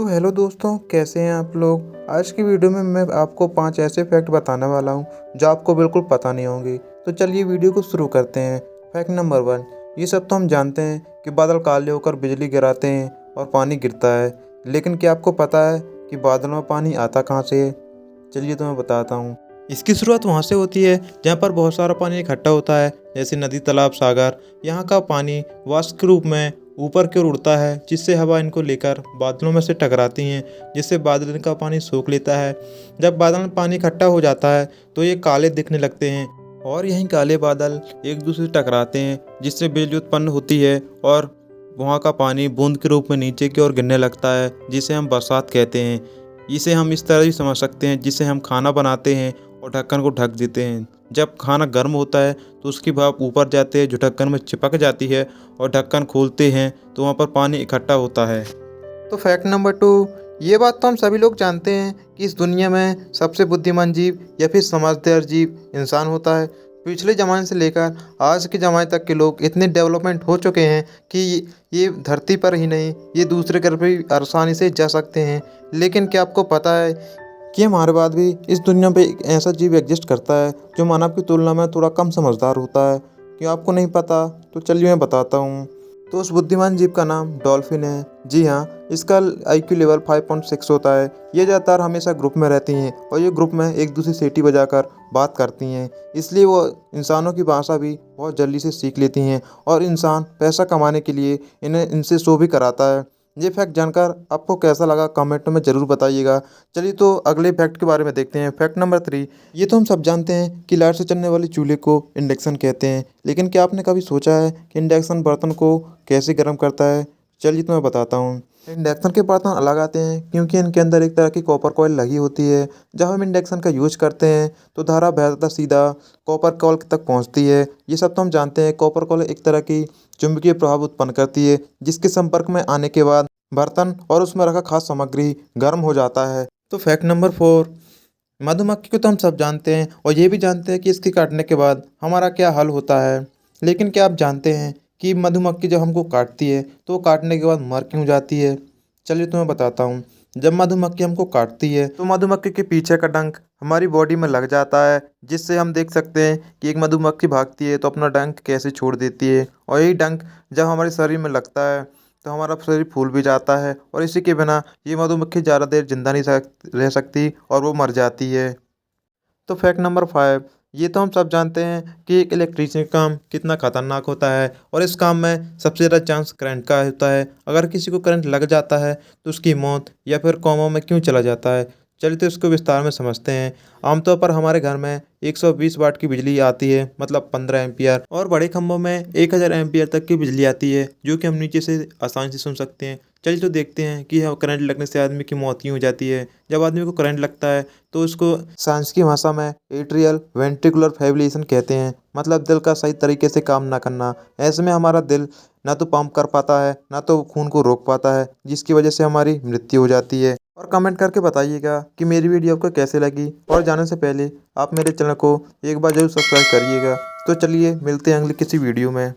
तो हेलो दोस्तों, कैसे हैं आप लोग। आज की वीडियो में मैं आपको 5 ऐसे फैक्ट बताने वाला हूं जो आपको बिल्कुल पता नहीं होंगे। तो चलिए वीडियो को शुरू करते हैं। फैक्ट नंबर 1, ये सब तो हम जानते हैं कि बादल काले होकर बिजली गिराते हैं और पानी गिरता है, लेकिन क्या आपको पता है कि बादलों में पानी आता कहाँ से है? चलिए तो मैं बताता हूँ। इसकी शुरुआत वहाँ से होती है जहाँ पर बहुत सारा पानी इकट्ठा होता है, जैसे नदी, तालाब, सागर। यहाँ का पानी वाष्प के रूप में ऊपर की ओर उड़ता है, जिससे हवा इनको लेकर बादलों में से टकराती हैं, जिससे बादल का पानी सोख लेता है। जब बादल में पानी इकट्ठा हो जाता है तो ये काले दिखने लगते हैं और यही काले बादल एक दूसरे से टकराते हैं, जिससे बिजली उत्पन्न होती है और वहाँ का पानी बूंद के रूप में नीचे की ओर गिरने लगता है, जिसे हम बरसात कहते हैं। इसे हम इस तरह भी समझ सकते हैं, जिससे हम खाना बनाते हैं और ढक्कन को ढक देते हैं। जब खाना गर्म होता है तो उसकी भाप ऊपर जाते हैं, जो ढक्कन में चिपक जाती है, और ढक्कन खोलते हैं तो वहाँ पर पानी इकट्ठा होता है। तो फैक्ट नंबर 2, ये बात तो हम सभी लोग जानते हैं कि इस दुनिया में सबसे बुद्धिमान जीव या फिर समझदार जीव इंसान होता है। पिछले ज़माने से लेकर आज के ज़माने तक के लोग इतने डेवलपमेंट हो चुके हैं कि ये धरती पर ही नहीं, ये दूसरे ग्रह पर भी आसानी से जा सकते हैं। लेकिन क्या आपको पता है कि हमारे बाद भी इस दुनिया पे एक ऐसा जीव एग्जिस्ट करता है जो मानव की तुलना में थोड़ा कम समझदार होता है? क्या आपको नहीं पता? तो चलिए मैं बताता हूँ। तो उस बुद्धिमान जीव का नाम डॉल्फिन है। जी हाँ, इसका IQ लेवल 5.6 होता है। ये ज़्यादातर हमेशा ग्रुप में रहती हैं और ये ग्रुप में एक दूसरी सीटी बजाकर बात करती हैं, इसलिए वो इंसानों की भाषा भी बहुत जल्दी से सीख लेती हैं और इंसान पैसा कमाने के लिए इन्हें इनसे शो भी कराता है। ये फैक्ट जानकर आपको कैसा लगा कमेंट में ज़रूर बताइएगा। चलिए तो अगले फैक्ट के बारे में देखते हैं। फैक्ट नंबर 3, ये तो हम सब जानते हैं कि लाइट से चलने वाले चूल्हे को इंडक्शन कहते हैं, लेकिन क्या आपने कभी सोचा है कि इंडक्शन बर्तन को कैसे गर्म करता है? चलिए तो मैं बताता हूँ। इंडक्शन के बर्तन अलग आते हैं क्योंकि इनके अंदर एक तरह की कॉपर कॉइल लगी होती है। जब हम इंडक्शन का यूज करते हैं तो धारा बहता सीधा कॉपर कॉइल तक पहुंचती है। ये सब तो हम जानते हैं। कॉपर कॉइल एक तरह की चुंबकीय प्रभाव उत्पन्न करती है, जिसके संपर्क में आने के बाद बर्तन और उसमें रखा खास सामग्री गर्म हो जाता है। तो फैक्ट नंबर 4, मधुमक्खी को तो हम सब जानते हैं और ये भी जानते हैं कि इसके काटने के बाद हमारा क्या हाल होता है। लेकिन क्या आप जानते हैं कि मधुमक्खी जब हमको काटती है तो वो काटने के बाद मर क्यों जाती है? चलिए तो मैं बताता हूँ। जब मधुमक्खी हमको काटती है तो मधुमक्खी के पीछे का डंक हमारी बॉडी में लग जाता है, जिससे हम देख सकते हैं कि एक मधुमक्खी भागती है तो अपना डंक कैसे छोड़ देती है, और यही डंक जब हमारे शरीर में लगता है तो हमारा शरीर फूल भी जाता है, और इसी के बिना ये मधुमक्खी ज़्यादा देर जिंदा नहीं रह सकती और वो मर जाती है। तो फैक्ट नंबर 5, ये तो हम सब जानते हैं कि एक इलेक्ट्रीशियन का काम कितना खतरनाक होता है, और इस काम में सबसे ज़्यादा चांस करंट का होता है। अगर किसी को करंट लग जाता है तो उसकी मौत या फिर कोमा में क्यों चला जाता है? चलिए तो इसको विस्तार में समझते हैं। आमतौर पर हमारे घर में 120 वाट की बिजली आती है, मतलब 15 एम्पियर, और बड़े खंभों में 1000 एम्पियर तक की बिजली आती है, जो कि हम नीचे से आसानी से सुन सकते हैं। चलिए तो देखते हैं कि करंट लगने से आदमी की मौत क्यों हो जाती है। जब आदमी को करंट लगता है तो उसको साइंस की भाषा में एट्रियल वेंट्रिकुलर फाइब्रिलेशन कहते हैं, मतलब दिल का सही तरीके से काम ना करना। ऐसे में हमारा दिल ना तो पंप कर पाता है, ना तो खून को रोक पाता है, जिसकी वजह से हमारी मृत्यु हो जाती है। और कमेंट करके बताइएगा कि मेरी वीडियो आपको कैसे लगी, और जाने से पहले आप मेरे चैनल को एक बार जरूर सब्सक्राइब करिएगा। तो चलिए मिलते हैं अगली किसी वीडियो में।